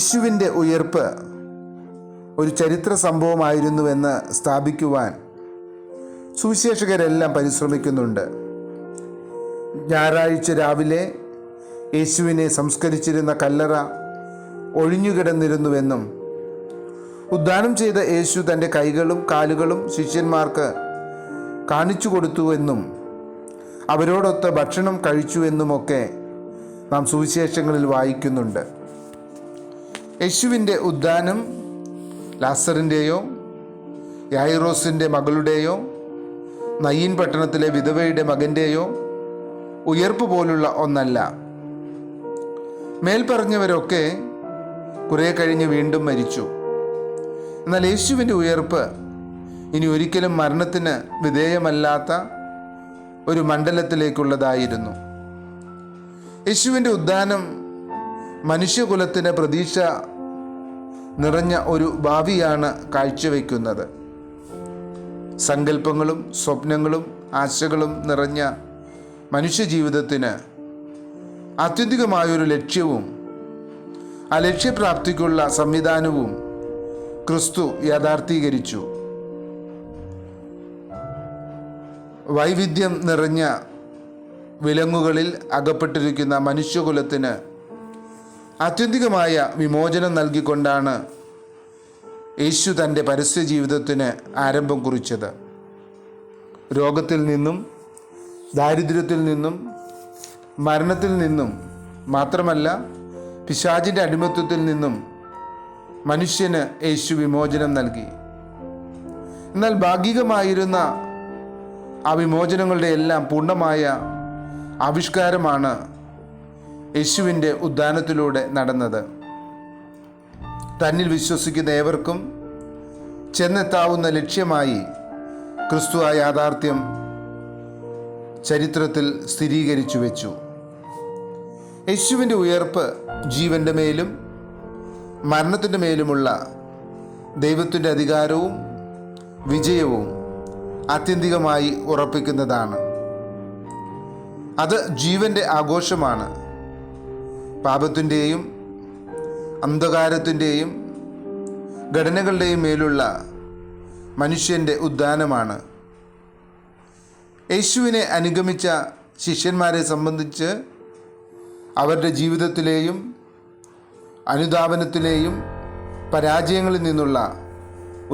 യേശുവിൻ്റെ ഉയർപ്പ് ഒരു ചരിത്ര സംഭവമായിരുന്നുവെന്ന് സ്ഥാപിക്കുവാൻ സുവിശേഷകരെല്ലാം പരിശ്രമിക്കുന്നുണ്ട്. ഞായറാഴ്ച രാവിലെ യേശുവിനെ സംസ്കരിച്ചിരുന്ന കല്ലറ ഒഴിഞ്ഞുകിടന്നിരുന്നുവെന്നും ഉദ്ധാനം ചെയ്ത യേശു തൻ്റെ കൈകളും കാലുകളും ശിഷ്യന്മാർക്ക് കാണിച്ചു കൊടുത്തുവെന്നും അവരോടൊത്ത് ഭക്ഷണം കഴിച്ചുവെന്നുമൊക്കെ നാം സുവിശേഷങ്ങളിൽ വായിക്കുന്നുണ്ട്. യേശുവിൻ്റെ ഉദ്ധാനം ലാസറിൻ്റെയോ യായിറോസിൻ്റെ മകളുടെയോ നയീൻ പട്ടണത്തിലെ വിധവയുടെ മകൻ്റെയോ ഉയർപ്പ് പോലുള്ള ഒന്നല്ല. മേൽപ്പറഞ്ഞവരൊക്കെ കുറെ കഴിഞ്ഞ് വീണ്ടും മരിച്ചു. എന്നാൽ യേശുവിൻ്റെ ഉയർപ്പ് ഇനി ഒരിക്കലും മരണത്തിന് വിധേയമല്ലാത്ത ഒരു മണ്ഡലത്തിലേക്കുള്ളതായിരുന്നു. യേശുവിൻ്റെ ഉദ്ധാനം മനുഷ്യകുലത്തിന് പ്രതീക്ഷ നിറഞ്ഞ ഒരു ഭാവിയാണ് കാഴ്ചവെക്കുന്നത്. സങ്കല്പങ്ങളും സ്വപ്നങ്ങളും ആശകളും നിറഞ്ഞ മനുഷ്യജീവിതത്തിന് ആത്യന്തികമായൊരു ലക്ഷ്യവും ആ ലക്ഷ്യപ്രാപ്തിക്കുള്ള സംവിധാനവും ക്രിസ്തു യാഥാർത്ഥീകരിച്ചു. വൈവിധ്യം നിറഞ്ഞ വിലങ്ങുകളിൽ അകപ്പെട്ടിരിക്കുന്ന മനുഷ്യകുലത്തിന് ആത്യന്തികമായ വിമോചനം നൽകിക്കൊണ്ടാണ് യേശു തൻ്റെ പരസ്യ ജീവിതത്തിന് ആരംഭം കുറിച്ചത്. രോഗത്തിൽ നിന്നും ദാരിദ്ര്യത്തിൽ നിന്നും മരണത്തിൽ നിന്നും മാത്രമല്ല പിശാചിൻ്റെ അടിമത്വത്തിൽ നിന്നും മനുഷ്യന് യേശു വിമോചനം നൽകി. എന്നാൽ ഭാഗികമായിരുന്ന ആ വിമോചനങ്ങളുടെ എല്ലാം പൂർണ്ണമായ ആവിഷ്കാരമാണ് യേശുവിൻ്റെ ഉദ്ധാനത്തിലൂടെ നടന്നത്. തന്നിൽ വിശ്വസിക്കുന്ന ഏവർക്കും ചെന്നെത്താവുന്ന ലക്ഷ്യമായി ക്രിസ്തു ആ യാഥാർത്ഥ്യം ചരിത്രത്തിൽ സ്ഥിരീകരിച്ചു വെച്ചു. യേശുവിൻ്റെ ഉയർപ്പ് ജീവൻ്റെ മേലും മരണത്തിൻ്റെ മേലുമുള്ള ദൈവത്തിൻ്റെ അധികാരവും വിജയവും ആത്യന്തികമായി ഉറപ്പിക്കുന്നതാണ്. അത് ജീവൻ്റെ ആഘോഷമാണ്. പാപത്തിൻ്റെയും അന്ധകാരത്തിൻ്റെയും ഘടനകളുടെയും മേലുള്ള മനുഷ്യൻ്റെ ഉദ്ധാനമാണ്. യേശുവിനെ അനുഗമിച്ച ശിഷ്യന്മാരെ സംബന്ധിച്ച് അവരുടെ ജീവിതത്തിലെയും അനുധാവനത്തിലെയും പരാജയങ്ങളിൽ നിന്നുള്ള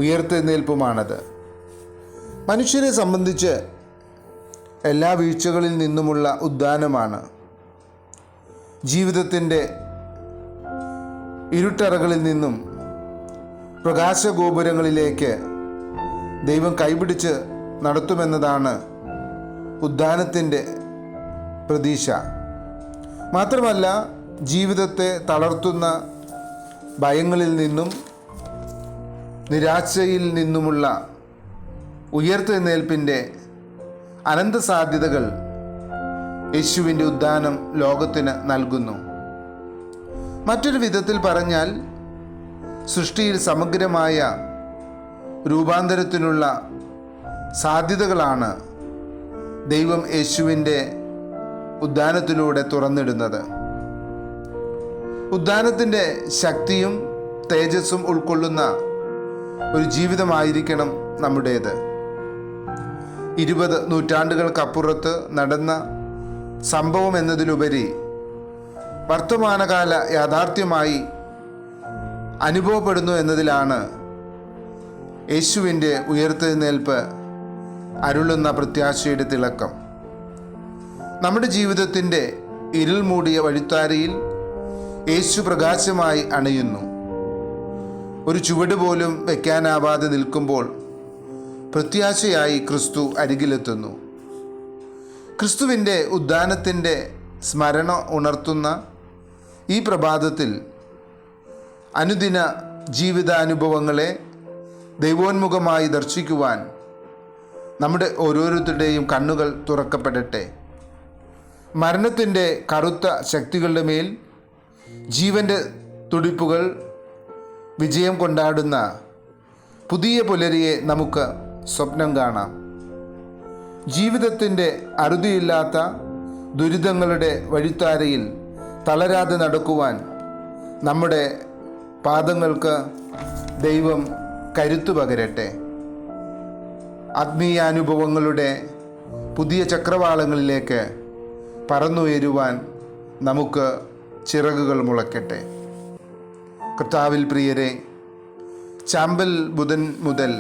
ഉയർത്തെഴുന്നേൽപ്പുമാണത്. മനുഷ്യരെ സംബന്ധിച്ച് എല്ലാ വീഴ്ചകളിൽ നിന്നുമുള്ള ഉദ്ധാനമാണ്. ജീവിതത്തിൻ്റെ ഇരുട്ടറകളിൽ നിന്നും പ്രകാശഗോപുരങ്ങളിലേക്ക് ദൈവം കൈപിടിച്ച് നടത്തുമെന്നതാണ് ഉദ്ധാനത്തിൻ്റെ പ്രതീക്ഷ. മാത്രമല്ല, ജീവിതത്തെ തളർത്തുന്ന ഭയങ്ങളിൽ നിന്നും നിരാശയിൽ നിന്നുമുള്ള ഉയർത്തെഴുന്നേൽപ്പിൻ്റെ അനന്ത സാധ്യതകൾ യേശുവിൻ്റെ ഉദ്ധാനം ലോകത്തിന് നൽകുന്നു. മറ്റൊരു വിധത്തിൽ പറഞ്ഞാൽ, സൃഷ്ടിയിൽ സമഗ്രമായ രൂപാന്തരത്തിനുള്ള സാധ്യതകളാണ് ദൈവം യേശുവിൻ്റെ ഉദ്ധാനത്തിലൂടെ തുറന്നിടുന്നത്. ഉദ്ധാനത്തിൻ്റെ ശക്തിയും തേജസ്സും ഉൾക്കൊള്ളുന്ന ഒരു ജീവിതമായിരിക്കണം നമ്മുടേത്. 20 നൂറ്റാണ്ടുകൾക്കപ്പുറത്ത് നടന്ന സംഭവം എന്നതിലുപരി വർത്തമാനകാല യാഥാർത്ഥ്യമായി അനുഭവപ്പെടുന്നു എന്നതിലാണ് യേശുവിൻ്റെ ഉയർത്തെഴുന്നേൽപ്പ് അരുളുന്ന പ്രത്യാശയുടെ തിളക്കം. നമ്മുടെ ജീവിതത്തിൻ്റെ ഇരുൾ മൂടിയ വഴിത്താരയിൽ യേശു പ്രകാശമായി അണയുന്നു. ഒരു ചുവട് പോലും വയ്ക്കാനാവാതെ നിൽക്കുമ്പോൾ പ്രത്യാശയായി ക്രിസ്തു അരികിലെത്തുന്നു. ക്രിസ്തുവിൻ്റെ ഉദ്ധാനത്തിൻ്റെ സ്മരണ ഉണർത്തുന്ന ഈ പ്രഭാതത്തിൽ അനുദിന ജീവിതാനുഭവങ്ങളെ ദൈവോന്മുഖമായി ദർശിക്കുവാൻ നമ്മുടെ ഓരോരുത്തരുടെയും കണ്ണുകൾ തുറക്കപ്പെടട്ടെ. മരണത്തിൻ്റെ കറുത്ത ശക്തികളുടെ മേൽ ജീവൻ്റെ തുടിപ്പുകൾ വിജയം കൊണ്ടാടുന്ന പുതിയ പുലരിയെ നമുക്ക് സ്വപ്നം കാണാം. ജീവിതത്തിൻ്റെ അറുതിയില്ലാത്ത ദുരിതങ്ങളുടെ വഴിത്താരയിൽ തളരാതെ നടക്കുവാൻ നമ്മുടെ പാദങ്ങൾക്ക് ദൈവം കരുത്തു പകരട്ടെ. ആത്മീയാനുഭവങ്ങളുടെ പുതിയ ചക്രവാളങ്ങളിലേക്ക് പറന്നുയരുവാൻ നമുക്ക് ചിറകുകൾ മുളയ്ക്കട്ടെ. കർത്താവിൽ പ്രിയരെ, ചാമ്പൽ ബുധൻ മുതൽ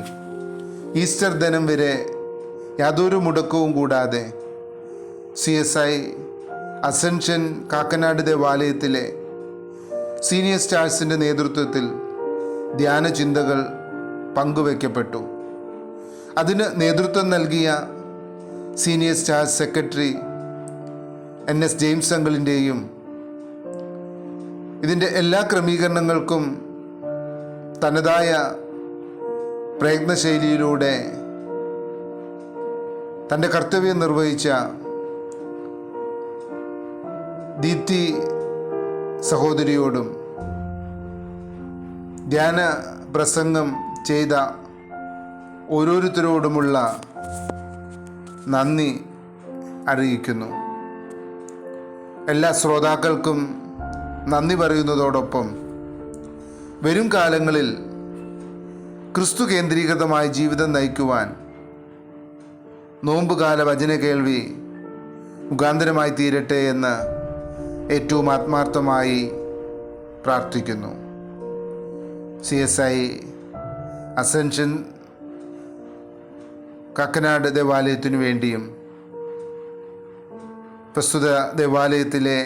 ഈസ്റ്റർ ദിനം വരെ യാതൊരു മുടക്കവും കൂടാതെ CSI അസെൻഷൻ കാക്കനാട് ദേവാലയത്തിലെ സീനിയർ സ്റ്റാർസിൻ്റെ നേതൃത്വത്തിൽ ധ്യാന ചിന്തകൾ പങ്കുവയ്ക്കപ്പെട്ടു. അതിന് നേതൃത്വം നൽകിയ senior stars secretary NS James അങ്കിളിൻ്റെയും ഇതിൻ്റെ എല്ലാ ക്രമീകരണങ്ങൾക്കും തനതായ പ്രയത്നശൈലിയിലൂടെ തൻ്റെ കർത്തവ്യം നിർവഹിച്ച ദീപ്തി സഹോദരിയോടും ധ്യാന പ്രസംഗം ചെയ്ത ഓരോരുത്തരോടുമുള്ള നന്ദി അറിയിക്കുന്നു. എല്ലാ ശ്രോതാക്കൾക്കും നന്ദി പറയുന്നതോടൊപ്പം വരും കാലങ്ങളിൽ ക്രിസ്തു കേന്ദ്രീകൃതമായ ജീവിതം നയിക്കുവാൻ നോമ്പുകാല വചന കേൾവി മുഖാന്തരമായി തീരട്ടെ എന്ന് ഏറ്റവും ആത്മാർത്ഥമായി പ്രാർത്ഥിക്കുന്നു. CSI അസെൻഷൻ കാക്കനാട് ദേവാലയത്തിനു വേണ്ടിയും പ്രസ്തുത ദേവാലയത്തിലെ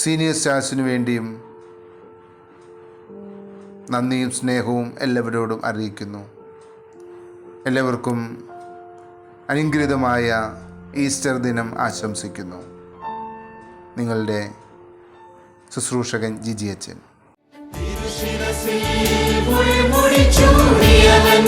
സീനിയർ സ്റ്റാർസിനു വേണ്ടിയും നന്ദിയും സ്നേഹവും എല്ലാവരോടും അറിയിക്കുന്നു. എല്ലാവർക്കും അനുഗ്രഹീതമായ ഈസ്റ്റർ ദിനം ആശംസിക്കുന്നു. നിങ്ങളുടെ ശുശ്രൂഷകൻ ജിജി അച്ഛൻ. തിരുശിരസിൽ മുൾമുടി ചൂടിയവൻ